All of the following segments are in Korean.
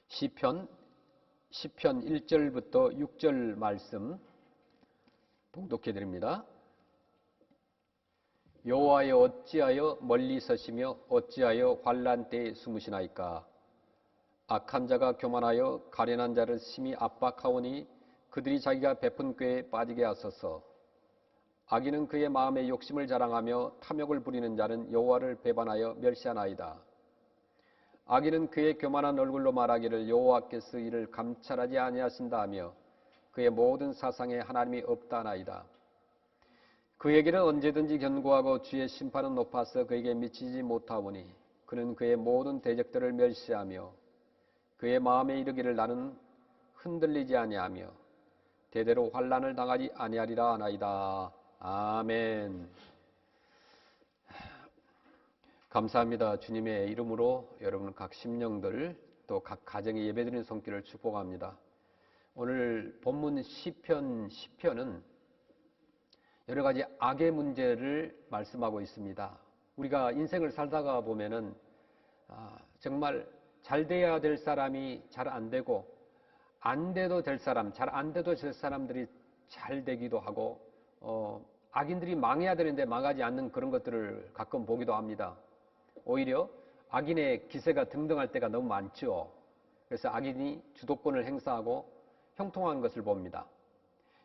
시편 1절부터 6절 말씀 봉독해 드립니다. 여호와여 어찌하여 멀리 서시며 어찌하여 환난 때에 숨으시나이까. 악한 자가 교만하여 가련한 자를 심히 압박하오니 그들이 자기가 베푼 꾀에 빠지게 하소서. 악인은 그의 마음에 욕심을 자랑하며 탐욕을 부리는 자는 여호와를 배반하여 멸시하나이다. 악인은 그의 교만한 얼굴로 말하기를 여호와께서 이를 감찰하지 아니하신다 하며 그의 모든 사상에 하나님이 없다 하나이다. 그에게는 언제든지 견고하고 주의 심판은 높아서 그에게 미치지 못하오니 그는 그의 모든 대적들을 멸시하며 그의 마음에 이르기를 나는 흔들리지 아니하며 대대로 환난을 당하지 아니하리라 하나이다. 아멘. 감사합니다. 주님의 이름으로 여러분 각 심령들 또 각 가정에 예배드리는 손길을 축복합니다. 오늘 본문 시편은 여러 가지 악의 문제를 말씀하고 있습니다. 우리가 인생을 살다가 보면은 정말 잘 돼야 될 사람이 잘 안 되고 안 돼도 될 사람, 잘 안 돼도 될 사람들이 잘 되기도 하고 악인들이 망해야 되는데 망하지 않는 그런 것들을 가끔 보기도 합니다. 오히려 악인의 기세가 등등할 때가 너무 많죠. 그래서 악인이 주도권을 행사하고 형통한 것을 봅니다.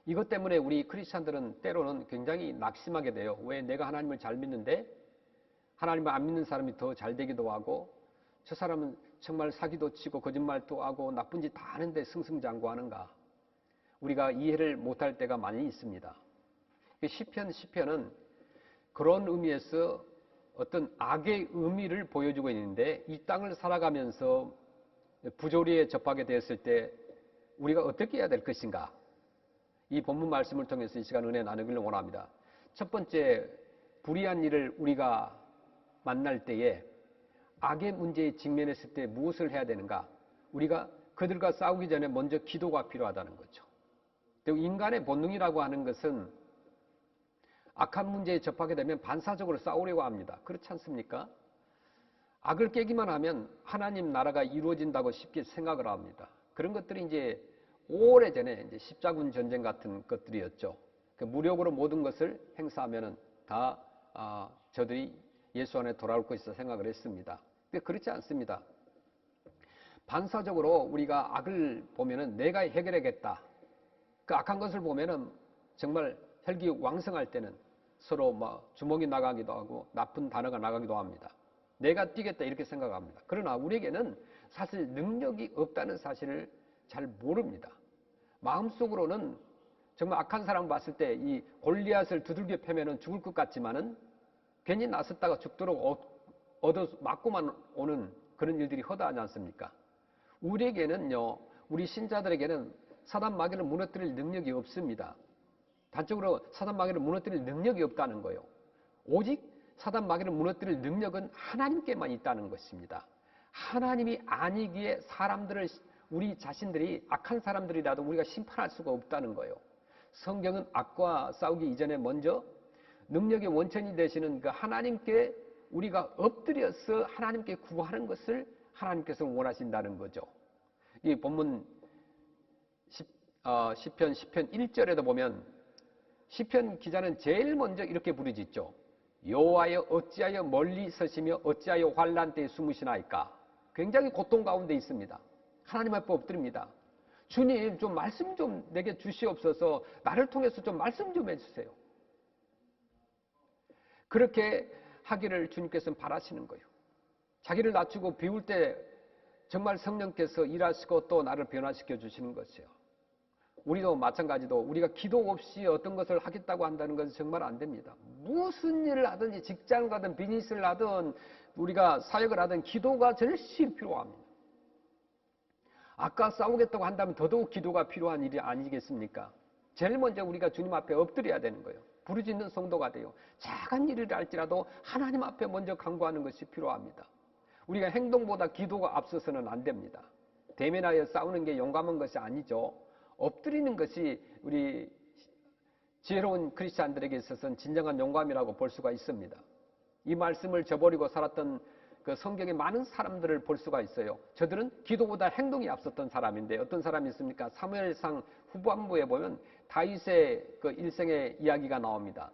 이것 때문에 우리 크리스찬들은 때로는 굉장히 낙심하게 돼요. 왜 내가 하나님을 잘 믿는데 하나님을 안 믿는 사람이 더 잘 되기도 하고 저 사람은 정말 사기도 치고 거짓말도 하고 나쁜 짓 다 하는데 승승장구하는가. 우리가 이해를 못할 때가 많이 있습니다. 시편은 그런 의미에서 어떤 악의 의미를 보여주고 있는데 이 땅을 살아가면서 부조리에 접하게 되었을 때 우리가 어떻게 해야 될 것인가. 이 본문 말씀을 통해서 이 시간 은혜 나누기를 원합니다. 첫 번째, 불의한 일을 우리가 만날 때에 악의 문제에 직면했을 때 무엇을 해야 되는가? 우리가 그들과 싸우기 전에 먼저 기도가 필요하다는 거죠. 그리고 인간의 본능이라고 하는 것은 악한 문제에 접하게 되면 반사적으로 싸우려고 합니다. 그렇지 않습니까? 악을 깨기만 하면 하나님 나라가 이루어진다고 쉽게 생각을 합니다. 그런 것들이 이제 오래전에 이제 십자군 전쟁 같은 것들이었죠. 무력으로 모든 것을 행사하면은 다 저들이 예수 안에 돌아올 것이다 생각을 했습니다. 근데 그렇지 않습니다. 반사적으로 우리가 악을 보면은 내가 해결하겠다. 그 악한 것을 보면은 정말 혈기 왕성할 때는 서로 주먹이 나가기도 하고 나쁜 단어가 나가기도 합니다. 내가 뛰겠다 이렇게 생각합니다. 그러나 우리에게는 사실 능력이 없다는 사실을 잘 모릅니다. 마음속으로는 정말 악한 사람 봤을 때 이 골리앗을 두들겨 패면은 죽을 것 같지만은 괜히 나섰다가 죽도록 얻어 맞고만 오는 그런 일들이 허다하지 않습니까? 우리에게는요, 우리 신자들에게는 사단 마귀를 무너뜨릴 능력이 없습니다. 단적으로 사단 마귀를 무너뜨릴 능력이 없다는 거예요. 오직 사단 마귀를 무너뜨릴 능력은 하나님께만 있다는 것입니다. 하나님이 아니기에 사람들을 우리 자신들이 악한 사람들이라도 우리가 심판할 수가 없다는 거예요. 성경은 악과 싸우기 이전에 먼저 능력의 원천이 되시는 그 하나님께 우리가 엎드려서 하나님께 구하는 것을 하나님께서 원하신다는 거죠. 이 본문 시편 1절에도 보면 시편 기자는 제일 먼저 이렇게 부르짖죠. 여호와여 어찌하여 멀리 서시며 어찌하여 환난 때에 숨으시나이까. 굉장히 고통 가운데 있습니다. 하나님 앞에 엎드립니다. 주님 좀 말씀 좀 내게 주시옵소서. 나를 통해서 좀 말씀 좀 해주세요. 그렇게 하기를 주님께서는 바라시는 거예요. 자기를 낮추고 비울 때 정말 성령께서 일하시고 또 나를 변화시켜 주시는 것이에요. 우리도 마찬가지로 우리가 기도 없이 어떤 것을 하겠다고 한다는 것은 정말 안 됩니다. 무슨 일을 하든지 직장을 가든 비즈니스를 하든 우리가 사역을 하든 기도가 절실히 필요합니다. 아까 싸우겠다고 한다면 더더욱 기도가 필요한 일이 아니겠습니까? 제일 먼저 우리가 주님 앞에 엎드려야 되는 거예요. 부르짖는 성도가 돼요. 작은 일을 할지라도 하나님 앞에 먼저 간구하는 것이 필요합니다. 우리가 행동보다 기도가 앞서서는 안 됩니다. 대면하여 싸우는 게 용감한 것이 아니죠. 엎드리는 것이 우리 지혜로운 크리스찬들에게 있어서는 진정한 용감이라고 볼 수가 있습니다. 이 말씀을 저버리고 살았던 그 성경에 많은 사람들을 볼 수가 있어요. 저들은 기도보다 행동이 앞섰던 사람인데 어떤 사람이 있습니까? 사무엘상 후반부에 보면 다윗의 그 일생의 이야기가 나옵니다.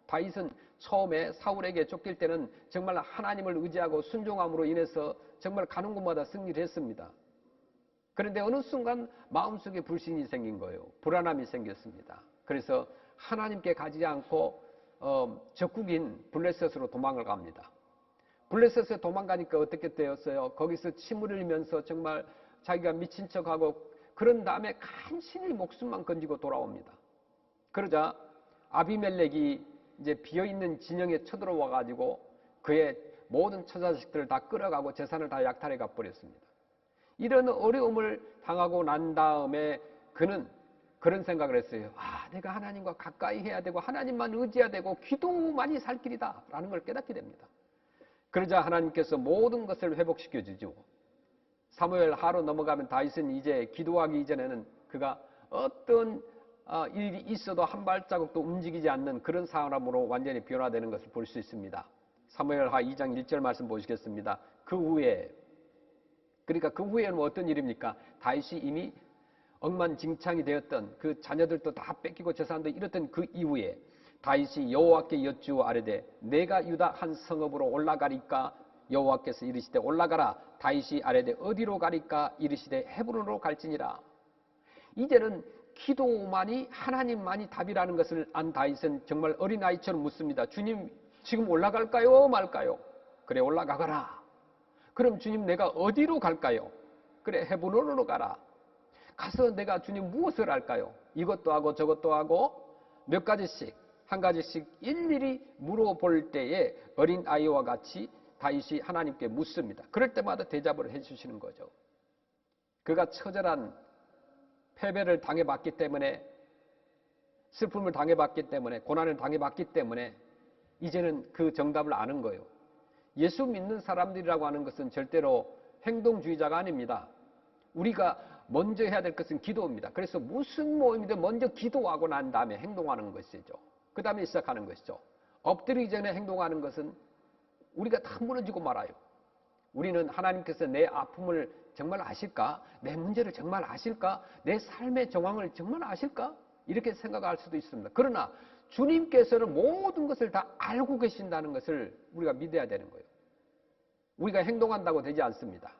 다윗은 처음에 사울에게 쫓길 때는 정말 하나님을 의지하고 순종함으로 인해서 정말 가는 곳마다 승리를 했습니다. 그런데 어느 순간 마음속에 불신이 생긴 거예요. 불안함이 생겼습니다. 그래서 하나님께 가지 않고 적국인 블레셋으로 도망을 갑니다. 블레셋에 도망가니까 어떻게 되었어요? 거기서 침을 흘리면서 정말 자기가 미친 척하고 그런 다음에 간신히 목숨만 건지고 돌아옵니다. 그러자 아비멜렉이 이제 비어있는 진영에 쳐들어와 가지고 그의 모든 처자식들을 다 끌어가고 재산을 다 약탈해 가버렸습니다. 이런 어려움을 당하고 난 다음에 그는 그런 생각을 했어요. 내가 하나님과 가까이 해야 되고 하나님만 의지해야 되고 기도만이 살 길이다 라는 걸 깨닫게 됩니다. 그러자 하나님께서 모든 것을 회복시켜 주죠. 사무엘 하로 넘어가면 다윗은 이제 기도하기 이전에는 그가 어떤 일이 있어도 한 발자국도 움직이지 않는 그런 사람으로 완전히 변화되는 것을 볼 수 있습니다. 사무엘하 2장 1절 말씀 보시겠습니다. 그 후에는 어떤 일입니까? 다윗이 이미 억만징창이 되었던 그 자녀들도 다 뺏기고 재산도 잃었던 그 이후에 다윗이 여호와께 여쭈어 아뢰되 내가 유다 한 성읍으로 올라가리까? 여호와께서 이르시되 올라가라. 다윗이 아뢰되 어디로 가리까? 이르시되 헤브론으로 갈지니라. 이제는 기도만이 하나님만이 답이라는 것을 안 다윗은 정말 어린아이처럼 묻습니다. 주님 지금 올라갈까요 말까요? 그래 올라가거라. 그럼 주님 내가 어디로 갈까요? 그래 헤브론으로 가라. 가서 내가 주님 무엇을 할까요? 이것도 하고 저것도 하고 몇 가지씩 한 가지씩 일일이 물어볼 때에 어린아이와 같이 다윗이 하나님께 묻습니다. 그럴 때마다 대답을 해주시는 거죠. 그가 처절한 패배를 당해봤기 때문에 슬픔을 당해봤기 때문에 고난을 당해봤기 때문에 이제는 그 정답을 아는 거예요. 예수 믿는 사람들이라고 하는 것은 절대로 행동주의자가 아닙니다. 우리가 먼저 해야 될 것은 기도입니다. 그래서 무슨 모임이든 먼저 기도하고 난 다음에 행동하는 것이죠. 그 다음에 시작하는 것이죠. 엎드리기 전에 행동하는 것은 우리가 다 무너지고 말아요. 우리는 하나님께서 내 아픔을 정말 아실까? 내 문제를 정말 아실까? 내 삶의 정황을 정말 아실까? 이렇게 생각할 수도 있습니다. 그러나 주님께서는 모든 것을 다 알고 계신다는 것을 우리가 믿어야 되는 거예요. 우리가 행동한다고 되지 않습니다.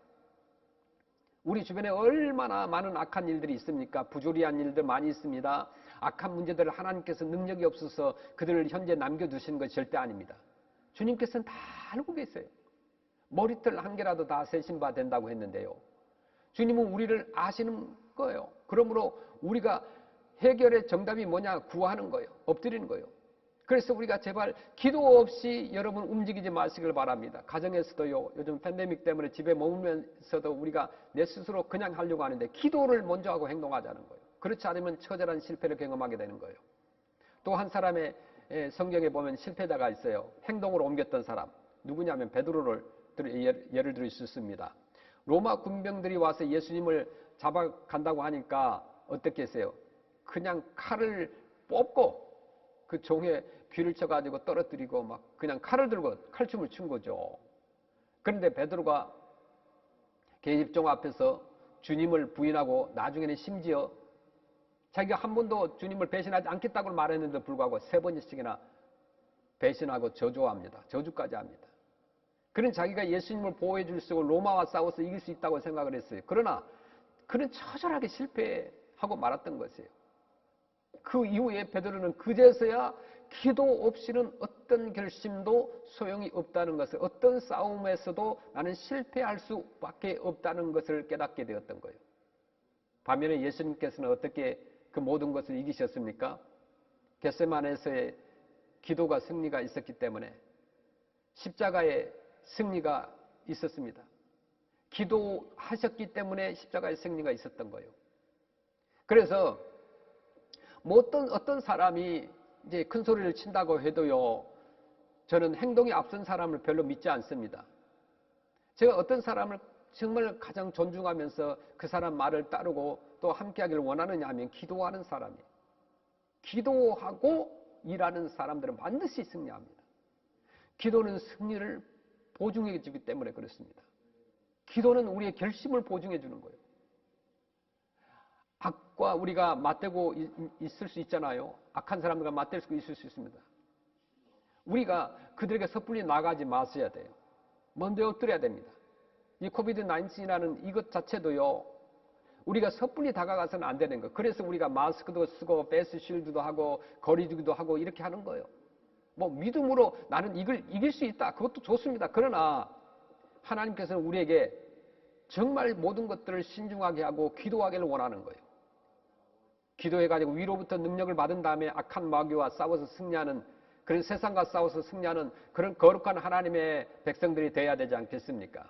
우리 주변에 얼마나 많은 악한 일들이 있습니까? 부조리한 일들 많이 있습니다. 악한 문제들을 하나님께서 능력이 없어서 그들을 현재 남겨두시는 것이 절대 아닙니다. 주님께서는 다 알고 계세요. 머리털 한 개라도 다 세신 바 된다고 했는데요. 주님은 우리를 아시는 거예요. 그러므로 우리가 해결의 정답이 뭐냐? 구하는 거예요. 엎드리는 거예요. 그래서 우리가 제발 기도 없이 여러분 움직이지 마시길 바랍니다. 가정에서도요. 요즘 팬데믹 때문에 집에 머물면서도 우리가 내 스스로 그냥 하려고 하는데 기도를 먼저 하고 행동하자는 거예요. 그렇지 않으면 처절한 실패를 경험하게 되는 거예요. 또 한 사람의 성경에 보면 실패자가 있어요. 행동으로 옮겼던 사람. 누구냐면 베드로를 예를 들어 수 있습니다. 로마 군병들이 와서 예수님을 잡아간다고 하니까 어떻게 했어요? 그냥 칼을 뽑고 그 종의 귀를 쳐가지고 떨어뜨리고 막 그냥 칼을 들고 칼춤을 춘 거죠. 그런데 베드로가 계집종 앞에서 주님을 부인하고 나중에는 심지어 자기가 한 번도 주님을 배신하지 않겠다고 말했는데도 불구하고 3번씩이나 배신하고 저주합니다. 저주까지 합니다. 그는 자기가 예수님을 보호해 줄 수 있고 로마와 싸워서 이길 수 있다고 생각을 했어요. 그러나 그는 처절하게 실패하고 말았던 것이에요. 그 이후에 베드로는 그제서야 기도 없이는 어떤 결심도 소용이 없다는 것을, 어떤 싸움에서도 나는 실패할 수밖에 없다는 것을 깨닫게 되었던 거예요. 반면에 예수님께서는 어떻게 그 모든 것을 이기셨습니까? 겟세마네에서의 기도가 승리가 있었기 때문에 십자가의 승리가 있었습니다. 기도하셨기 때문에 십자가의 승리가 있었던 거예요. 그래서 뭐 어떤 사람이 이제 큰 소리를 친다고 해도요, 저는 행동이 앞선 사람을 별로 믿지 않습니다. 제가 어떤 사람을 정말 가장 존중하면서 그 사람 말을 따르고 또 함께하기를 원하느냐 하면 기도하는 사람이에요. 기도하고 일하는 사람들은 반드시 승리합니다. 기도는 승리를 보증해 주기 때문에 그렇습니다. 기도는 우리의 결심을 보증해 주는 거예요. 악과 우리가 맞대고 있을 수 있잖아요. 악한 사람들과 맞댈 수 있을 수 있습니다. 우리가 그들에게 섣불리 나가지 마셔야 돼요. 먼저 엎드려야 됩니다. 이 코비드-19이라는 이것 자체도요, 우리가 섣불리 다가가서는 안 되는 거예요. 그래서 우리가 마스크도 쓰고 페이스 쉴드도 하고 거리두기도 하고 이렇게 하는 거예요. 뭐 믿음으로 나는 이걸 이길 수 있다. 그것도 좋습니다. 그러나 하나님께서는 우리에게 정말 모든 것들을 신중하게 하고 기도하기를 원하는 거예요. 기도해가지고 위로부터 능력을 받은 다음에 악한 마귀와 싸워서 승리하는, 그런 세상과 싸워서 승리하는 그런 거룩한 하나님의 백성들이 되어야 되지 않겠습니까?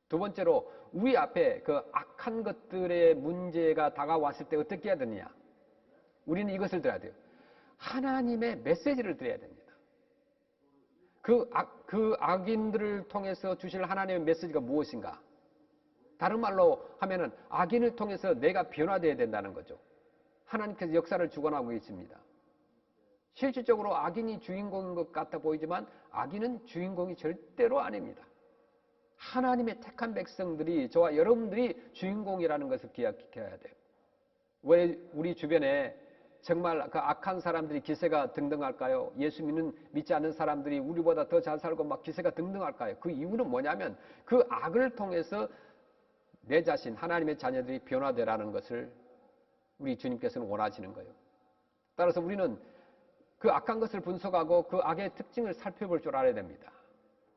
두 번째로 우리 앞에 그 악한 것들의 문제가 다가왔을 때 어떻게 해야 되느냐? 우리는 이것을 드려야 돼요. 하나님의 메시지를 드려야 됩니다. 그 악인들을 통해서 주실 하나님의 메시지가 무엇인가? 다른 말로 하면은 악인을 통해서 내가 변화되어야 된다는 거죠. 하나님께서 역사를 주관하고 계십니다. 실질적으로 악인이 주인공인 것 같아 보이지만 악인은 주인공이 절대로 아닙니다. 하나님의 택한 백성들이, 저와 여러분들이 주인공이라는 것을 기억해야 돼요. 왜 우리 주변에 정말 그 악한 사람들이 기세가 등등할까요? 예수 믿지 않는 사람들이 우리보다 더 잘 살고 막 기세가 등등할까요? 그 이유는 뭐냐면 그 악을 통해서 내 자신, 하나님의 자녀들이 변화되라는 것을 우리 주님께서는 원하시는 거예요. 따라서 우리는 그 악한 것을 분석하고 그 악의 특징을 살펴볼 줄 알아야 됩니다.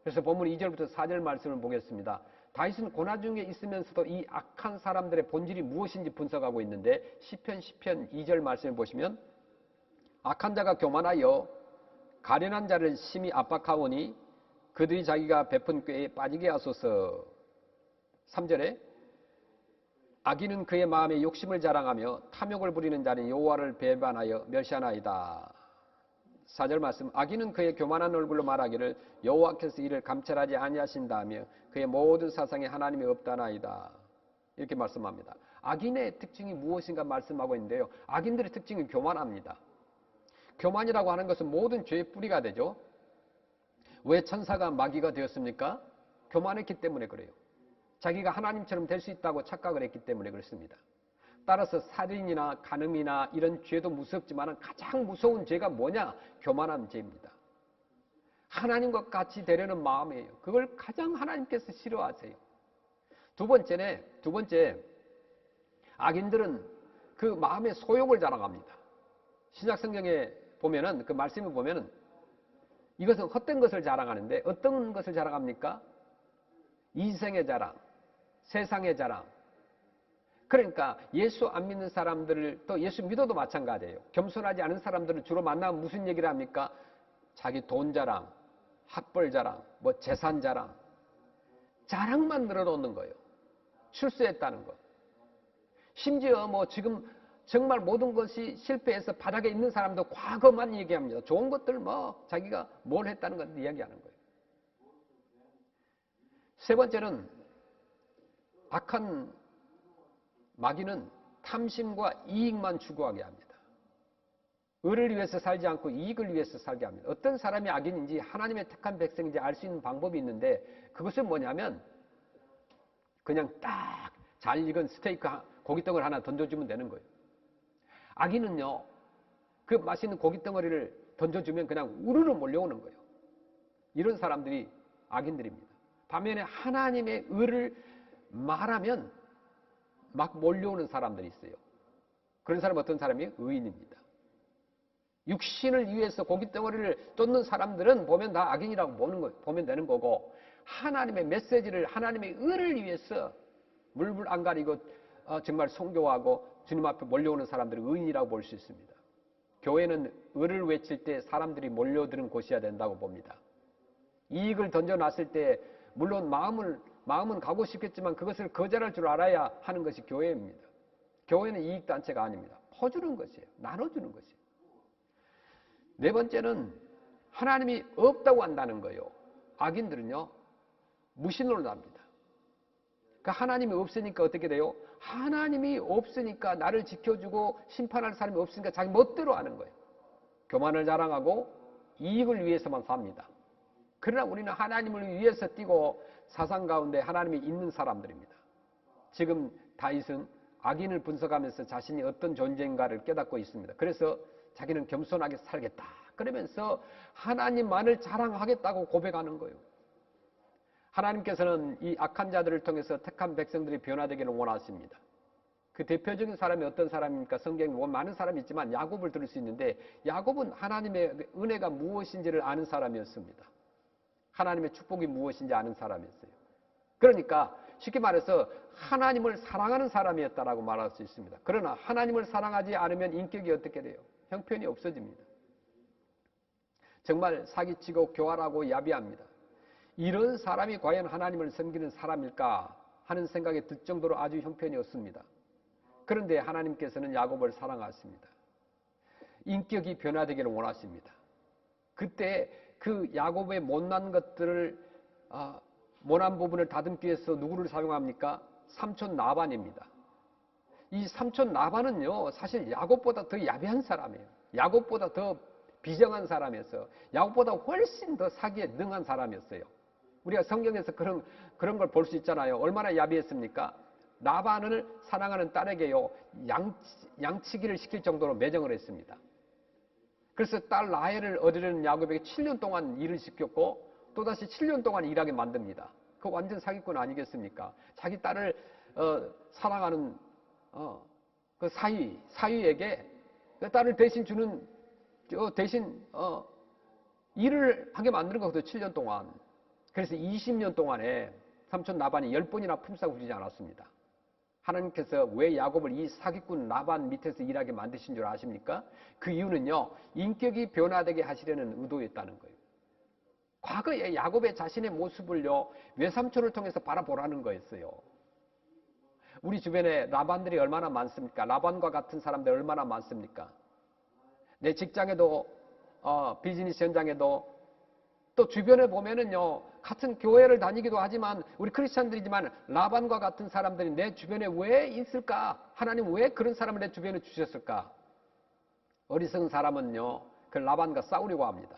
그래서 본문 2절부터 4절 말씀을 보겠습니다. 다윗은 고난 중에 있으면서도 이 악한 사람들의 본질이 무엇인지 분석하고 있는데 시편 2절 말씀을 보시면 악한 자가 교만하여 가련한 자를 심히 압박하오니 그들이 자기가 베푼 꾀에 빠지게 하소서. 3절에 악인은 그의 마음에 욕심을 자랑하며 탐욕을 부리는 자는 여호와를 배반하여 멸시하나이다. 4절 말씀, 악인은 그의 교만한 얼굴로 말하기를 여호와께서 이를 감찰하지 아니하신다며 그의 모든 사상에 하나님이 없다나이다. 이렇게 말씀합니다. 악인의 특징이 무엇인가 말씀하고 있는데요, 악인들의 특징은 교만합니다. 교만이라고 하는 것은 모든 죄의 뿌리가 되죠. 왜 천사가 마귀가 되었습니까? 교만했기 때문에 그래요. 자기가 하나님처럼 될 수 있다고 착각을 했기 때문에 그렇습니다. 따라서 살인이나 간음이나 이런 죄도 무섭지만 가장 무서운 죄가 뭐냐? 교만한 죄입니다. 하나님과 같이 되려는 마음이에요. 그걸 가장 하나님께서 싫어하세요. 두 번째, 악인들은 그 마음의 소욕을 자랑합니다. 신약성경에 보면은, 그 말씀을 보면은 이것은 헛된 것을 자랑하는데 어떤 것을 자랑합니까? 이생의 자랑, 세상의 자랑. 그러니까 예수 안 믿는 사람들을, 또 예수 믿어도 마찬가지예요. 겸손하지 않은 사람들을 주로 만나면 무슨 얘기를 합니까? 자기 돈 자랑, 학벌 자랑, 뭐 재산 자랑, 자랑만 늘어놓는 거예요. 출세했다는 것. 심지어 뭐 지금 정말 모든 것이 실패해서 바닥에 있는 사람도 과거만 얘기합니다. 좋은 것들 뭐 자기가 뭘 했다는 것 이야기하는 거예요. 세 번째는 악한 마귀는 탐심과 이익만 추구하게 합니다. 의를 위해서 살지 않고 이익을 위해서 살게 합니다. 어떤 사람이 악인인지 하나님의 택한 백성인지 알 수 있는 방법이 있는데 그것은 뭐냐면 그냥 딱 잘 익은 스테이크 고깃덩어리 하나 던져주면 되는 거예요. 악인은요, 그 맛있는 고깃덩어리를 던져주면 그냥 우르르 몰려오는 거예요. 이런 사람들이 악인들입니다. 반면에 하나님의 의를 말하면 막 몰려오는 사람들이 있어요. 그런 사람은 어떤 사람이에요? 의인입니다. 육신을 위해서 고깃덩어리를 쫓는 사람들은 보면 다 악인이라고 보면 되는 거고, 하나님의 메시지를, 하나님의 의를 위해서 물불 안 가리고 정말 순교하고 주님 앞에 몰려오는 사람들을 의인이라고 볼 수 있습니다. 교회는 의를 외칠 때 사람들이 몰려드는 곳이어야 된다고 봅니다. 이익을 던져놨을 때 물론 마음은 가고 싶겠지만 그것을 거절할 줄 알아야 하는 것이 교회입니다. 교회는 이익단체가 아닙니다. 퍼주는 것이에요. 나눠주는 것이에요. 네 번째는 하나님이 없다고 한다는 거예요. 악인들은요, 무신론을 합니다. 그러니까 하나님이 없으니까 어떻게 돼요? 하나님이 없으니까 나를 지켜주고 심판할 사람이 없으니까 자기 멋대로 하는 거예요. 교만을 자랑하고 이익을 위해서만 삽니다. 그러나 우리는 하나님을 위해서 뛰고 사상 가운데 하나님이 있는 사람들입니다. 지금 다윗은 악인을 분석하면서 자신이 어떤 존재인가를 깨닫고 있습니다. 그래서 자기는 겸손하게 살겠다 그러면서 하나님만을 자랑하겠다고 고백하는 거예요. 하나님께서는 이 악한 자들을 통해서 택한 백성들이 변화되기를 원하십니다. 그 대표적인 사람이 어떤 사람입니까? 성경에 많은 사람이 있지만 야곱을 들을 수 있는데, 야곱은 하나님의 은혜가 무엇인지를 아는 사람이었습니다. 하나님의 축복이 무엇인지 아는 사람이었어요. 그러니까 쉽게 말해서 하나님을 사랑하는 사람이었다라고 말할 수 있습니다. 그러나 하나님을 사랑하지 않으면 인격이 어떻게 돼요? 형편이 없어집니다. 정말 사기치고 교활하고 야비합니다. 이런 사람이 과연 하나님을 섬기는 사람일까 하는 생각이 들 정도로 아주 형편이 없습니다. 그런데 하나님께서는 야곱을 사랑하십니다. 인격이 변화되기를 원하십니다. 그때 그 야곱의 못난 것들을 못난 부분을 다듬기 위해서 누구를 사용합니까? 삼촌 나반입니다. 이 삼촌 나반은요, 사실 야곱보다 더 야비한 사람이에요. 야곱보다 더 비정한 사람이었어요. 야곱보다 훨씬 더 사기에 능한 사람이었어요. 우리가 성경에서 그런 걸 볼 수 있잖아요. 얼마나 야비했습니까? 나반을 사랑하는 딸에게요, 양치기를 시킬 정도로 매정을 했습니다. 그래서 딸 라헬을 얻으려는 야곱에게 7년 동안 일을 시켰고 또다시 7년 동안 일하게 만듭니다. 그 완전 사기꾼 아니겠습니까? 자기 딸을 사랑하는 그 사위에게 그 딸을 대신 주는 일을 하게 만드는 거거든요. 7년 동안. 그래서 20년 동안에 삼촌 라반이 10번이나 품삯을 주지 않았습니다. 하나님께서 왜 야곱을 이 사기꾼 라반 밑에서 일하게 만드신 줄 아십니까? 그 이유는요, 인격이 변화되게 하시려는 의도였다는 거예요. 과거에 야곱의 자신의 모습을요, 외삼촌을 통해서 바라보라는 거였어요. 우리 주변에 라반들이 얼마나 많습니까? 라반과 같은 사람들 얼마나 많습니까? 내 직장에도 비즈니스 현장에도 또 주변에 보면은요, 같은 교회를 다니기도 하지만 우리 크리스찬들이지만 라반과 같은 사람들이 내 주변에 왜 있을까? 하나님 왜 그런 사람을 내 주변에 주셨을까? 어리석은 사람은요, 그 라반과 싸우려고 합니다.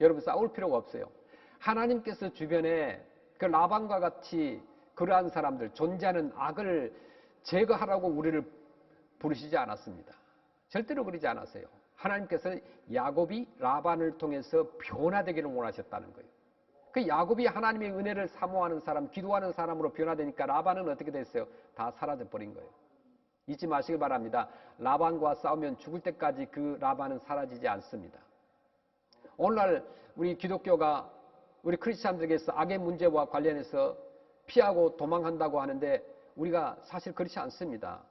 여러분, 싸울 필요가 없어요. 하나님께서 주변에 그 라반과 같이 그러한 사람들, 존재하는 악을 제거하라고 우리를 부르시지 않았습니다. 절대로 그러지 않았어요. 하나님께서는 야곱이 라반을 통해서 변화되기를 원하셨다는 거예요. 그 야곱이 하나님의 은혜를 사모하는 사람, 기도하는 사람으로 변화되니까 라반은 어떻게 됐어요? 다 사라져 버린 거예요. 잊지 마시길 바랍니다. 라반과 싸우면 죽을 때까지 그 라반은 사라지지 않습니다. 오늘날 우리 기독교가 우리 크리스찬들에게서 악의 문제와 관련해서 피하고 도망한다고 하는데 우리가 사실 그렇지 않습니다.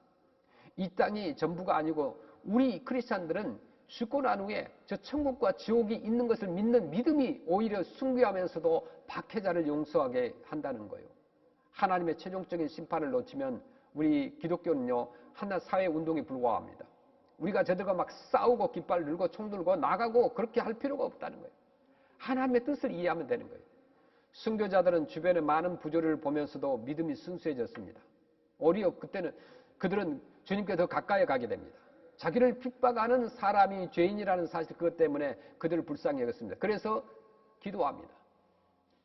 이 땅이 전부가 아니고 우리 크리스찬들은 죽고 난 후에 저 천국과 지옥이 있는 것을 믿는 믿음이 오히려 숭배하면서도 박해자를 용서하게 한다는 거예요. 하나님의 최종적인 심판을 놓치면 우리 기독교는요, 하나 사회운동에 불과합니다. 우리가 저들과 막 싸우고 깃발 들고 총 들고 나가고 그렇게 할 필요가 없다는 거예요. 하나님의 뜻을 이해하면 되는 거예요. 순교자들은 주변의 많은 부조리를 보면서도 믿음이 순수해졌습니다. 오히려 그때는 그들은 주님께 더 가까이 가게 됩니다. 자기를 핍박하는 사람이 죄인이라는 사실, 그것 때문에 그들을 불쌍히 여겼습니다. 그래서 기도합니다.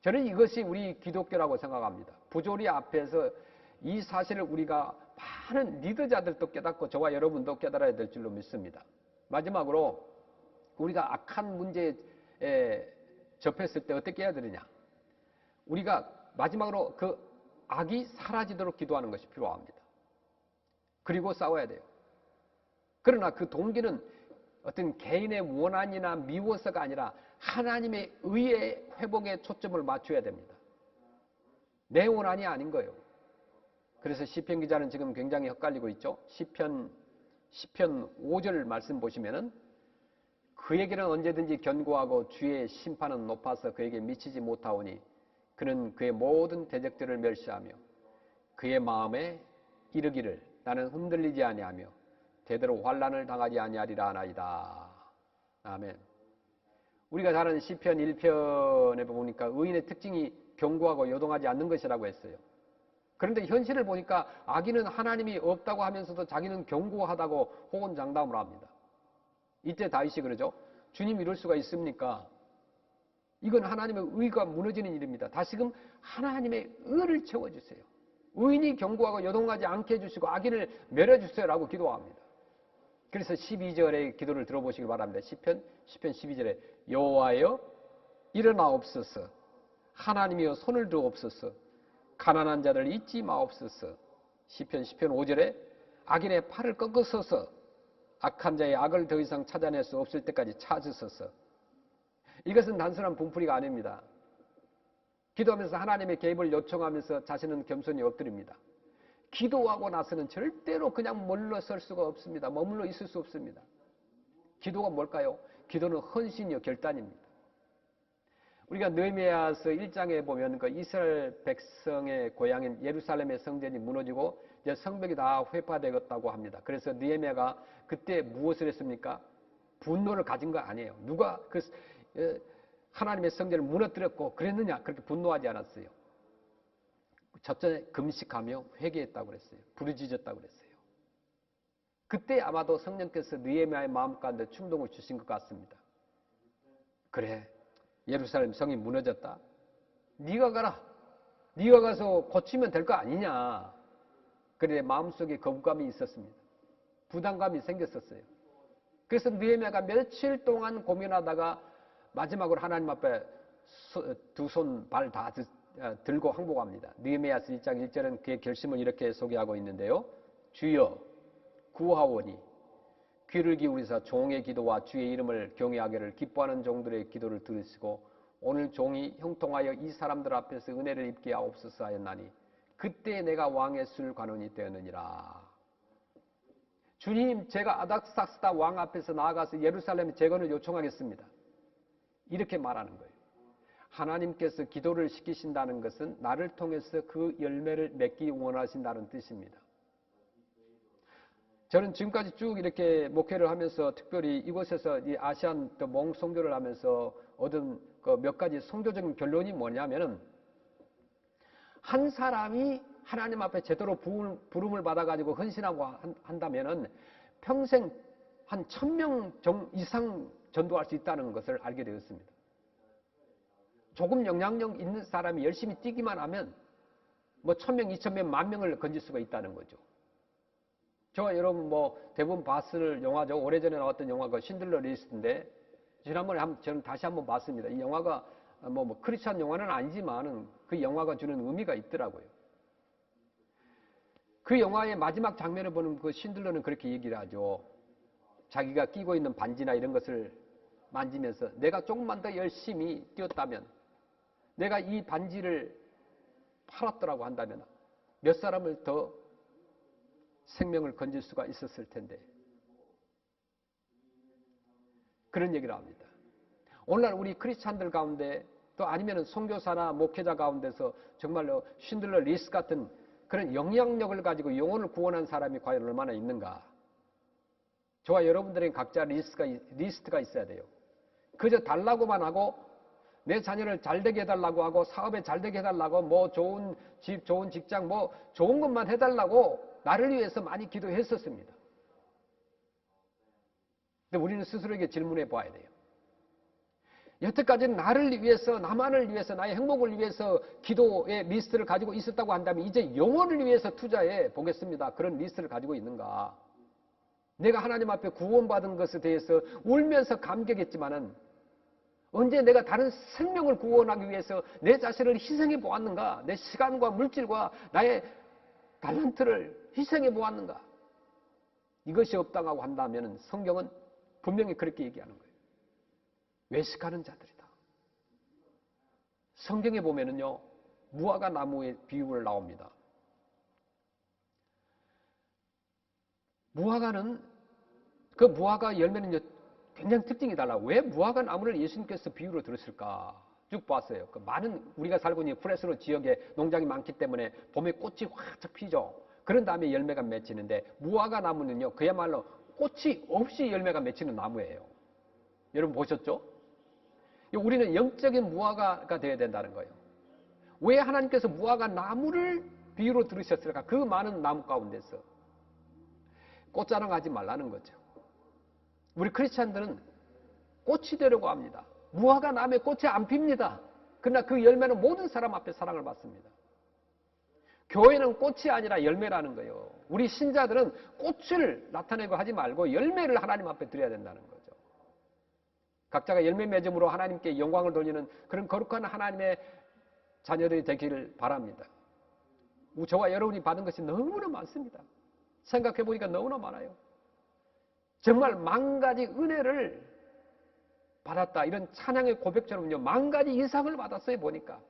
저는 이것이 우리 기독교라고 생각합니다. 부조리 앞에서 이 사실을 우리가 많은 리더자들도 깨닫고 저와 여러분도 깨달아야 될 줄로 믿습니다. 마지막으로 우리가 악한 문제에 접했을 때 어떻게 해야 되느냐? 우리가 마지막으로 그 악이 사라지도록 기도하는 것이 필요합니다. 그리고 싸워야 돼요. 그러나 그 동기는 어떤 개인의 원한이나 미워서가 아니라 하나님의 의의 회복에 초점을 맞춰야 됩니다. 내 원한이 아닌 거예요. 그래서 시편 기자는 지금 굉장히 헷갈리고 있죠. 시편 5절 말씀 보시면은 그에게는 언제든지 견고하고 주의 심판은 높아서 그에게 미치지 못하오니 그는 그의 모든 대적들을 멸시하며 그의 마음에 이르기를 나는 흔들리지 아니하며 대대로 환난을 당하지 아니하리라 하나이다. 아멘. 우리가 잘 아는 시편 1편에 보니까 의인의 특징이 견고하고 요동하지 않는 것이라고 했어요. 그런데 현실을 보니까 악인은 하나님이 없다고 하면서도 자기는 견고하다고 호언장담을 합니다. 이때 다윗이 그러죠. 주님 이럴 수가 있습니까? 이건 하나님의 의가 무너지는 일입니다. 다시금 하나님의 의를 채워주세요. 의인이 경고하고 요동하지 않게 해주시고 악인을 멸해주세요 라고 기도합니다. 그래서 12절의 기도를 들어보시길 바랍니다. 시편 12절에 여호와여 일어나옵소서, 하나님이여 손을 들어옵소서, 가난한 자들 잊지 마옵소서. 시편 5절에 악인의 팔을 꺾으소서, 악한 자의 악을 더 이상 찾아낼 수 없을 때까지 찾으소서. 이것은 단순한 분풀이가 아닙니다. 기도하면서 하나님의 개입을 요청하면서 자신은 겸손히 엎드립니다. 기도하고 나서는 절대로 그냥 물러설 수가 없습니다. 머물러 있을 수 없습니다. 기도가 뭘까요? 기도는 헌신이요 결단입니다. 우리가 느헤미야서 1장에 보면 그 이스라엘 백성의 고향인 예루살렘의 성전이 무너지고 이제 성벽이 다 회파되었다고 합니다. 그래서 느헤미야가 그때 무엇을 했습니까? 분노를 가진 거 아니에요. 누가 그 하나님의 성전을 무너뜨렸고 그랬느냐? 그렇게 분노하지 않았어요. 첫째 금식하며 회개했다고 그랬어요. 부르짖었다고 그랬어요. 그때 아마도 성령께서 느헤미야의 마음 가운데 충동을 주신 것 같습니다. 그래, 예루살렘 성이 무너졌다. 네가 가라. 네가 가서 고치면 될 거 아니냐. 그래 마음속에 거부감이 있었습니다. 부담감이 생겼었어요. 그래서 느헤미야가 며칠 동안 고민하다가 마지막으로 하나님 앞에 두 손 발 다 들고 항복합니다. 느헤미야서 1장 1절은 그의 결심을 이렇게 소개하고 있는데요. 주여 구하오니 귀를 기울이사 종의 기도와 주의 이름을 경외하기를 기뻐하는 종들의 기도를 들으시고 오늘 종이 형통하여 이 사람들 앞에서 은혜를 입게 하옵소서 하였나니 그때 내가 왕의 술 관원이 되었느니라. 주님, 제가 아닥사스다 왕 앞에서 나아가서 예루살렘 재건을 요청하겠습니다. 이렇게 말하는 거예요. 하나님께서 기도를 시키신다는 것은 나를 통해서 그 열매를 맺기 원하신다는 뜻입니다. 저는 지금까지 쭉 이렇게 목회를 하면서 특별히 이곳에서 이 아시안 몽 선교를 하면서 얻은 그 몇 가지 선교적인 결론이 뭐냐면은 한 사람이 하나님 앞에 제대로 부름을 받아가지고 헌신하고 한다면은 평생 한 1000명 이상 전도할 수 있다는 것을 알게 되었습니다. 조금 영향력 있는 사람이 열심히 뛰기만 하면 뭐 1000명, 2000명, 10,000명을 건질 수가 있다는 거죠. 저 여러분 뭐 대부분 봤을 영화죠. 오래전에 나왔던 영화가 신들러 리스트인데 지난번에 저는 다시 한번 봤습니다. 이 영화가 뭐 크리스찬 영화는 아니지만은 그 영화가 주는 의미가 있더라고요. 그 영화의 마지막 장면을 보는 그 신들러는 그렇게 얘기를 하죠. 자기가 끼고 있는 반지나 이런 것을 만지면서 내가 조금만 더 열심히 뛰었다면, 내가 이 반지를 팔았더라고 한다면 몇 사람을 더 생명을 건질 수가 있었을 텐데, 그런 얘기를 합니다. 오늘날 우리 크리스찬들 가운데 또 아니면 선교사나 목회자 가운데서 정말로 신들러 리스트 같은 그런 영향력을 가지고 영혼을 구원한 사람이 과연 얼마나 있는가. 저와 여러분들에게 각자 리스트가 있어야 돼요. 그저 달라고만 하고 내 자녀를 잘되게 해달라고 하고 사업에 잘되게 해달라고 뭐 좋은 집, 좋은 직장, 뭐 좋은 것만 해달라고 나를 위해서 많이 기도했었습니다. 근데 우리는 스스로에게 질문해 봐야 돼요. 여태까지는 나를 위해서, 나만을 위해서, 나의 행복을 위해서 기도의 리스트를 가지고 있었다고 한다면 이제 영혼을 위해서 투자해 보겠습니다. 그런 리스트를 가지고 있는가? 내가 하나님 앞에 구원받은 것에 대해서 울면서 감격했지만은 언제 내가 다른 생명을 구원하기 위해서 내 자신을 희생해 보았는가? 내 시간과 물질과 나의 달란트를 희생해 보았는가? 이것이 없다고 한다면 성경은 분명히 그렇게 얘기하는 거예요. 외식하는 자들이다. 성경에 보면은요, 무화과 나무의 비유를 나옵니다. 무화과는, 그 무화과 열매는 굉장히 특징이 달라. 왜 무화과 나무를 예수님께서 비유로 들으실까? 쭉 봤어요. 그 많은 우리가 살고 있는 프레스로 지역에 농장이 많기 때문에 봄에 꽃이 활짝 피죠. 그런 다음에 열매가 맺히는데 무화과 나무는요, 그야말로 꽃이 없이 열매가 맺히는 나무예요. 여러분 보셨죠? 우리는 영적인 무화과가 되어야 된다는 거예요. 왜 하나님께서 무화과 나무를 비유로 들으셨을까? 그 많은 나무 가운데서 꽃자랑하지 말라는 거죠. 우리 크리스찬들은 꽃이 되려고 합니다. 무화과 나무에 꽃이 안 핍니다. 그러나 그 열매는 모든 사람 앞에 사랑을 받습니다. 교회는 꽃이 아니라 열매라는 거예요. 우리 신자들은 꽃을 나타내고 하지 말고 열매를 하나님 앞에 드려야 된다는 거죠. 각자가 열매 맺음으로 하나님께 영광을 돌리는 그런 거룩한 하나님의 자녀들이 되기를 바랍니다. 저와 여러분이 받은 것이 너무나 많습니다. 생각해 보니까 너무나 많아요. 정말 만 가지 은혜를 받았다. 이런 찬양의 고백처럼요. 만 가지 이상을 받았어요. 보니까.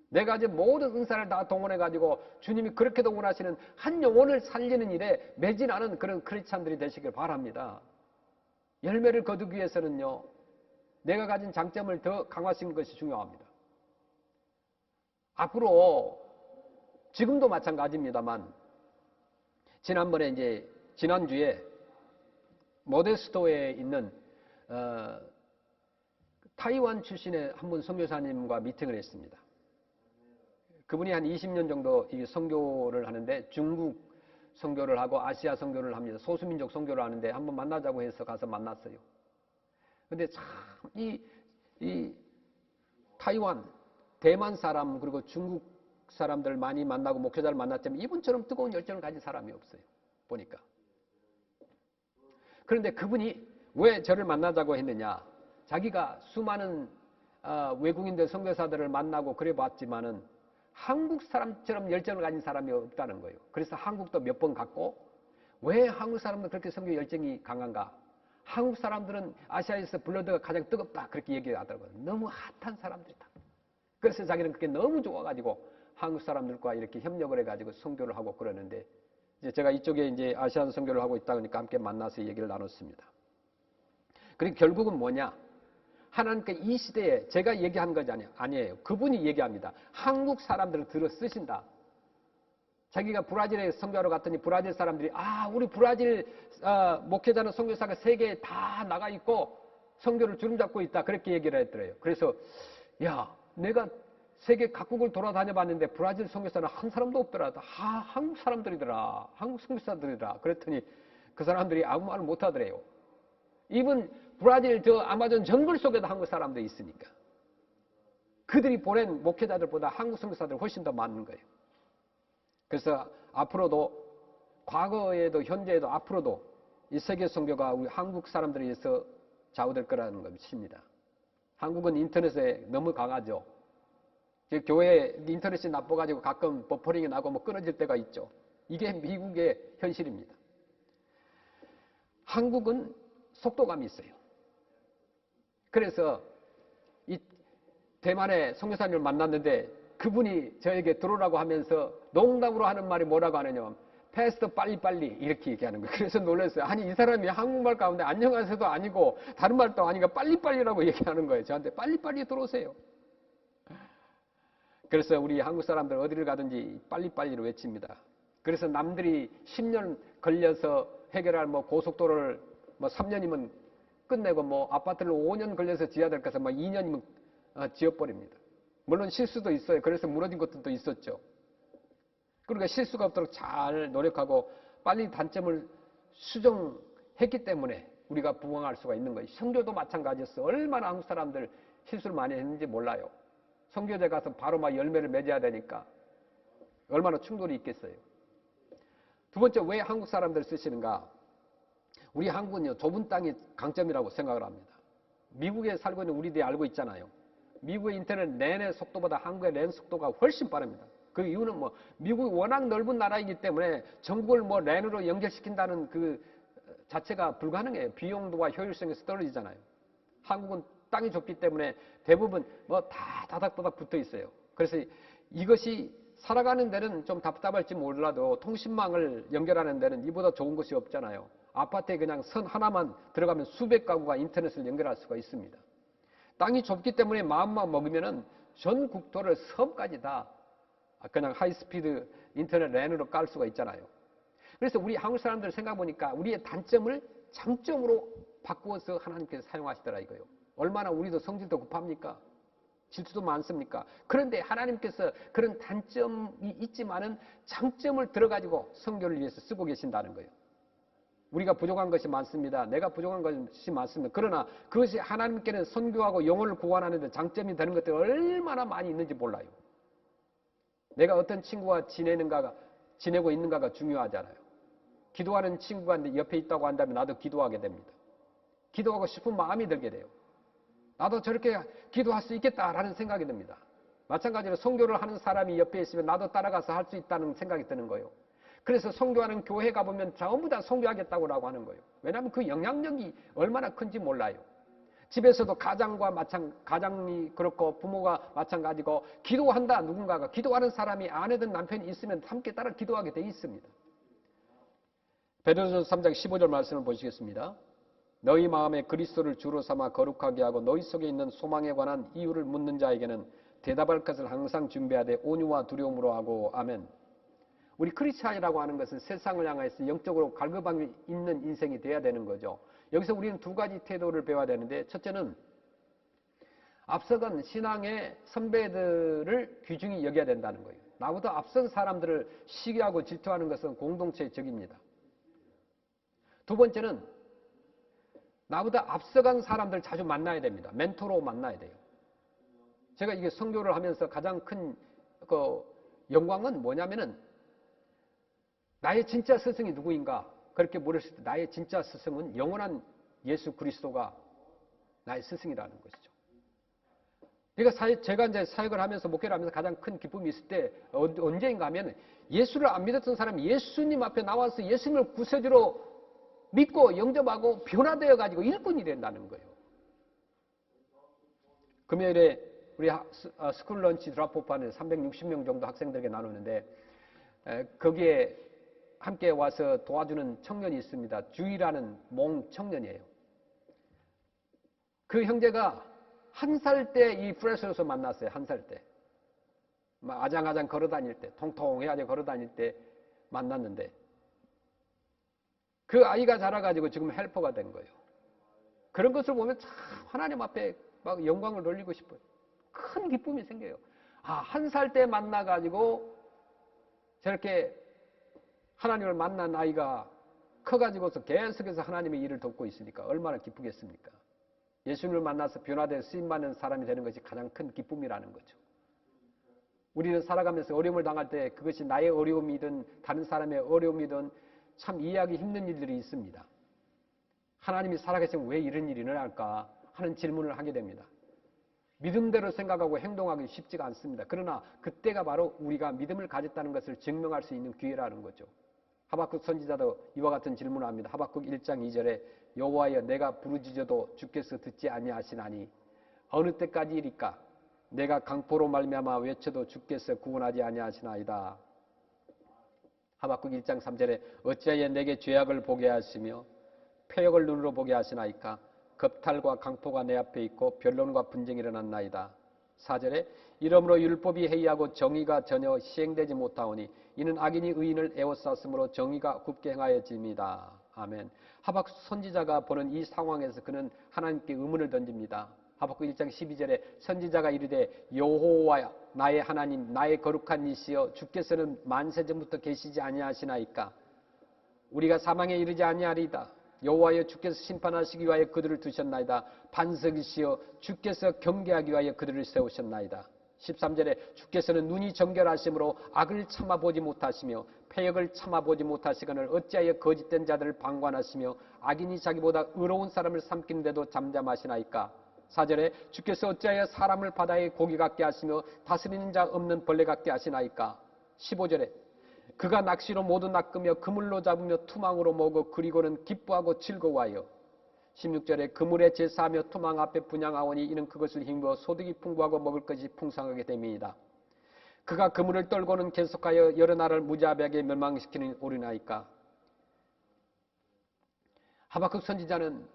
내가 이제 모든 은사를 다 동원해가지고 주님이 그렇게도 원하시는 한 영혼을 살리는 일에 매진하는 그런 크리스찬들이 되시길 바랍니다. 열매를 거두기 위해서는요. 내가 가진 장점을 더 강화시키는 것이 중요합니다. 앞으로 지금도 마찬가지입니다만 지난주에 모데스토에 있는 타이완 출신의 한 분 선교사님과 미팅을 했습니다. 그분이 한 20년 정도 이 선교를 하는데 중국 선교를 하고 아시아 선교를 합니다. 소수민족 선교를 하는데 한번 만나자고 해서 가서 만났어요. 근데 참 이 타이완, 대만 사람 그리고 중국 사람들 많이 만나고 목회자를 만났지만 이분처럼 뜨거운 열정을 가진 사람이 없어요. 보니까. 그런데 그분이 왜 저를 만나자고 했느냐. 자기가 수많은 외국인들 선교사들을 만나고 그래 봤지만은 한국 사람처럼 열정을 가진 사람이 없다는 거예요. 그래서 한국도 몇 번 갔고 왜 한국 사람들은 그렇게 선교 열정이 강한가. 한국 사람들은 아시아에서 블러드가 가장 뜨겁다. 그렇게 얘기하더라고요. 너무 핫한 사람들이다. 그래서 자기는 그게 너무 좋아가지고 한국 사람들과 이렇게 협력을 해가지고 선교를 하고 그러는데 이제 제가 이쪽에 이제 아시안 선교를 하고 있다 보니까 함께 만나서 얘기를 나눴습니다. 그리고 결국은 뭐냐? 하나님께 이 시대에 제가 얘기한 것이 아니에요. 그분이 얘기합니다. 한국 사람들을 들어 쓰신다. 자기가 브라질에 선교하러 갔더니 브라질 사람들이 우리 브라질 목회자는 선교사가 세계에 다 나가 있고 선교를 주름잡고 있다. 그렇게 얘기를 했더래요. 그래서 내가 세계 각국을 돌아다녀 봤는데 브라질 선교사는 한 사람도 없더라. 한국 사람들이더라. 한국 선교사들이더라. 그랬더니 그 사람들이 아무 말을 못 하더래요. 이분 브라질 아마존 정글 속에도 한국 사람들이 있으니까. 그들이 보낸 목회자들보다 한국 선교사들이 훨씬 더 많은 거예요. 그래서 앞으로도 과거에도 현재에도 앞으로도 이 세계 선교가 우리 한국 사람들에 의해서 좌우될 거라는 것입니다. 한국은 인터넷에 너무 강하죠. 교회 인터넷이 나빠가지고 가끔 버퍼링이 나고 끊어질 때가 있죠. 이게 미국의 현실입니다. 한국은 속도감이 있어요. 그래서 이 대만의 선교사님을 만났는데 그분이 저에게 들어오라고 하면서 농담으로 하는 말이 뭐라고 하느냐. 패스트 빨리빨리 이렇게 얘기하는 거예요. 그래서 놀랐어요. 아니 이 사람이 한국말 가운데 안녕하세요도 아니고 다른 말도 아니고 빨리빨리라고 얘기하는 거예요. 저한테 빨리빨리 들어오세요. 그래서 우리 한국 사람들 어디를 가든지 빨리빨리로 외칩니다. 그래서 남들이 10년 걸려서 해결할 고속도로를 3년이면 끝내고 아파트를 5년 걸려서 지어야 될 것을 2년이면 지어버립니다. 물론 실수도 있어요. 그래서 무너진 것들도 있었죠. 그러니까 실수가 없도록 잘 노력하고 빨리 단점을 수정했기 때문에 우리가 부흥할 수가 있는 거예요. 선교도 마찬가지였어요. 얼마나 한국 사람들 실수를 많이 했는지 몰라요. 선교제 가서 바로 열매를 맺어야 되니까 얼마나 충돌이 있겠어요. 두 번째, 왜 한국 사람들 쓰시는가? 우리 한국은요, 좁은 땅이 강점이라고 생각을 합니다. 미국에 살고 있는 우리들이 알고 있잖아요. 미국의 인터넷 랜의 속도보다 한국의 랜 속도가 훨씬 빠릅니다. 그 이유는 미국이 워낙 넓은 나라이기 때문에 전국을 랜으로 연결시킨다는 그 자체가 불가능해요. 비용도와 효율성에서 떨어지잖아요. 한국은 땅이 좁기 때문에 대부분 다 다닥다닥 붙어 있어요. 그래서 이것이 살아가는 데는 좀 답답할지 몰라도 통신망을 연결하는 데는 이보다 좋은 것이 없잖아요. 아파트에 그냥 선 하나만 들어가면 수백 가구가 인터넷을 연결할 수가 있습니다. 땅이 좁기 때문에 마음만 먹으면은 전 국토를 섬까지 다 그냥 하이스피드 인터넷 랜으로 깔 수가 있잖아요. 그래서 우리 한국 사람들 생각해보니까 우리의 단점을 장점으로 바꾸어서 하나님께서 사용하시더라 이거요. 얼마나 우리도 성질도 급합니까? 질투도 많습니까? 그런데 하나님께서 그런 단점이 있지만은 장점을 들어가지고 선교를 위해서 쓰고 계신다는 거예요. 우리가 부족한 것이 많습니다. 내가 부족한 것이 많습니다. 그러나 그것이 하나님께는 선교하고 영혼을 구원하는 데 장점이 되는 것들이 얼마나 많이 있는지 몰라요. 내가 어떤 친구와 지내고 있는가가 중요하잖아요. 기도하는 친구가 내 옆에 있다고 한다면 나도 기도하게 됩니다. 기도하고 싶은 마음이 들게 돼요. 나도 저렇게 기도할 수 있겠다라는 생각이 듭니다. 마찬가지로 선교를 하는 사람이 옆에 있으면 나도 따라가서 할 수 있다는 생각이 드는 거예요. 그래서 선교하는 교회 가보면 전부 다 선교하겠다고 하는 거예요. 왜냐하면 그 영향력이 얼마나 큰지 몰라요. 집에서도 가장이 그렇고 부모가 마찬가지고 기도한다 누군가가 기도하는 사람이 아내든 남편이 있으면 함께 따라 기도하게 돼 있습니다. 베드로전서 3장 15절 말씀을 보시겠습니다. 너희 마음에 그리스도를 주로 삼아 거룩하게 하고 너희 속에 있는 소망에 관한 이유를 묻는 자에게는 대답할 것을 항상 준비하되 온유와 두려움으로 하고. 아멘. 우리 크리스찬이라고 하는 것은 세상을 향해서 영적으로 갈급함이 있는 인생이 돼야 되는 거죠. 여기서 우리는 두 가지 태도를 배워야 되는데, 첫째는 앞서간 신앙의 선배들을 귀중히 여겨야 된다는 거예요. 나보다 앞선 사람들을 시기하고 질투하는 것은 공동체의 적입니다. 두 번째는 나보다 앞서간 사람들 자주 만나야 됩니다. 멘토로 만나야 돼요. 제가 이게 선교를 하면서 가장 큰 영광은 뭐냐면은 나의 진짜 스승이 누구인가? 그렇게 물었을 때 나의 진짜 스승은 영원한 예수 그리스도가 나의 스승이라는 것이죠. 그러니까 제가 이제 사역을 하면서 목회를 하면서 가장 큰 기쁨이 있을 때 언제인가 하면 예수를 안 믿었던 사람이 예수님 앞에 나와서 예수님을 구세주로 믿고 영접하고 변화되어 가지고 일꾼이 된다는 거예요. 금요일에 우리 스쿨 런치 드랍오프하는 360명 정도 학생들에게 나누는데 거기에 함께 와서 도와주는 청년이 있습니다. 주희라는 몽 청년이에요. 그 형제가 1살 때 이 프레스에서 만났어요. 1살 때. 막 아장아장 걸어다닐 때, 통통해야지 걸어다닐 때 만났는데 그 아이가 자라가지고 지금 헬퍼가 된 거예요. 그런 것을 보면 참 하나님 앞에 막 영광을 돌리고 싶어요. 큰 기쁨이 생겨요. 1살 때 만나가지고 저렇게 하나님을 만난 아이가 커가지고서 계속해서 하나님의 일을 돕고 있으니까 얼마나 기쁘겠습니까? 예수님을 만나서 변화된 쓰임받는 사람이 되는 것이 가장 큰 기쁨이라는 거죠. 우리는 살아가면서 어려움을 당할 때 그것이 나의 어려움이든 다른 사람의 어려움이든 참 이해하기 힘든 일들이 있습니다. 하나님이 살아계시면 왜 이런 일이 일어날까 하는 질문을 하게 됩니다. 믿음대로 생각하고 행동하기 쉽지가 않습니다. 그러나 그때가 바로 우리가 믿음을 가졌다는 것을 증명할 수 있는 기회라는 거죠. 하박국 선지자도 이와 같은 질문을 합니다. 하박국 1장 2절에 여호와여 내가 부르짖어도 주께서 듣지 아니하시나니 어느 때까지일까 내가 강포로 말미암아 외쳐도 주께서 구원하지 아니하시나이다. 하박국 1장 3절에 어찌하여 내게 죄악을 보게 하시며 패역을 눈으로 보게 하시나이까 겁탈과 강포가 내 앞에 있고 변론과 분쟁이 일어났나이다. 4절에 이러므로 율법이 해이하고 정의가 전혀 시행되지 못하오니 이는 악인이 의인을 에워쌌으므로 정의가 굽게 행하여집니다. 아멘. 하박국 선지자가 보는 이 상황에서 그는 하나님께 의문을 던집니다. 하박국 1장 12절에 선지자가 이르되 여호와 나의 하나님 나의 거룩한 이시여 주께서는 만세전부터 계시지 아니하시나이까 우리가 사망에 이르지 아니하리이다. 여호와여 주께서 심판하시기 위하여 그들을 두셨나이다. 반석이시여 주께서 경계하기 위하여 그들을 세우셨나이다. 13절에 주께서는 눈이 정결하심으로 악을 참아보지 못하시며 패역을 참아보지 못하시거늘 어찌하여 거짓된 자들을 방관하시며 악인이 자기보다 의로운 사람을 삼키는데도 잠잠하시나이까. 4절에 주께서 어찌하여 사람을 바다의 고기 같게 하시며 다스리는 자 없는 벌레 같게 하시나이까. 15절에 그가 낚시로 모두 낚으며 그물로 잡으며 투망으로 먹어 그리고는 기뻐하고 즐거워하여. 16절에 그물에 제사하며 투망 앞에 분향하오니 이는 그것을 힘입어 소득이 풍부하고 먹을 것이 풍성하게 됨이니이다. 그가 그물을 떨고는 계속하여 여러 나라를 무자비하게 멸망시키는 오리나이까. 하박국 선지자는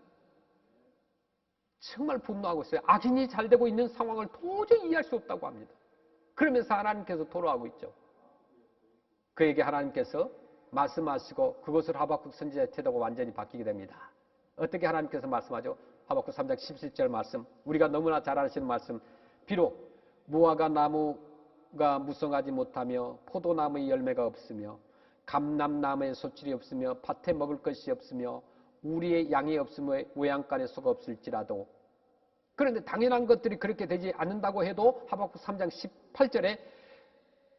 정말 분노하고 있어요. 악인이 잘되고 있는 상황을 도저히 이해할 수 없다고 합니다. 그러면서 하나님께서 토로하고 있죠. 그에게 하나님께서 말씀하시고 그것을 하박국 선지자의 태도가 완전히 바뀌게 됩니다. 어떻게 하나님께서 말씀하죠? 하박국 3장 17절 말씀, 우리가 너무나 잘 아시는 말씀. 비록 무화과 나무가 무성하지 못하며 포도나무의 열매가 없으며 감람나무에 소출이 없으며 밭에 먹을 것이 없으며 우리의 양이 없으며 외양간에 소가 없을지라도, 그런데 당연한 것들이 그렇게 되지 않는다고 해도 하박국 3장 18절에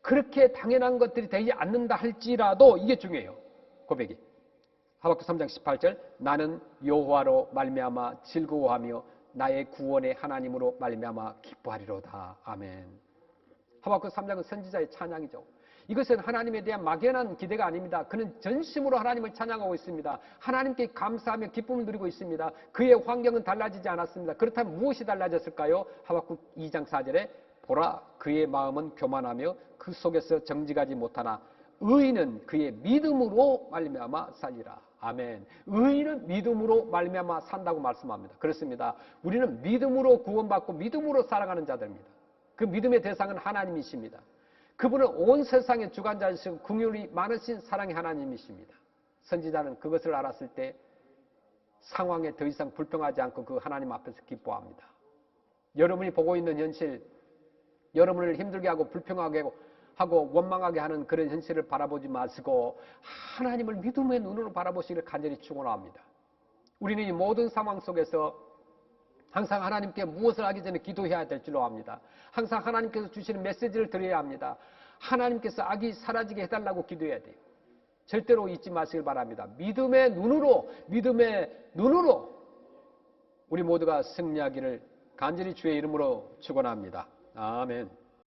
그렇게 당연한 것들이 되지 않는다 할지라도, 이게 중요해요. 고백이 하박국 3장 18절, 나는 여호와로 말미암아 즐거워하며 나의 구원의 하나님으로 말미암아 기뻐하리로다. 아멘. 하박국 3장은 선지자의 찬양이죠. 이것은 하나님에 대한 막연한 기대가 아닙니다. 그는 전심으로 하나님을 찬양하고 있습니다. 하나님께 감사하며 기쁨을 누리고 있습니다. 그의 환경은 달라지지 않았습니다. 그렇다면 무엇이 달라졌을까요? 하박국 2장 4절에 보라, 그의 마음은 교만하며 그 속에서 정직하지 못하나 의인은 그의 믿음으로 말미암아 살리라. 아멘. 의인은 믿음으로 말미암아 산다고 말씀합니다. 그렇습니다. 우리는 믿음으로 구원받고 믿음으로 살아가는 자들입니다. 그 믿음의 대상은 하나님이십니다. 그분은 온 세상의 주관자이시고 긍휼이 많으신 사랑의 하나님이십니다. 선지자는 그것을 알았을 때 상황에 더 이상 불평하지 않고 그 하나님 앞에서 기뻐합니다. 여러분이 보고 있는 현실, 여러분을 힘들게 하고 불평하게 하고 원망하게 하는 그런 현실을 바라보지 마시고 하나님을 믿음의 눈으로 바라보시기를 간절히 축원합니다. 우리는 이 모든 상황 속에서 항상 하나님께 무엇을 하기 전에 기도해야 될 줄로 압니다. 항상 하나님께서 주시는 메시지를 드려야 합니다. 하나님께서 악이 사라지게 해달라고 기도해야 돼요. 절대로 잊지 마시길 바랍니다. 믿음의 눈으로 우리 모두가 승리하기를 간절히 주의 이름으로 축원합니다. 아멘.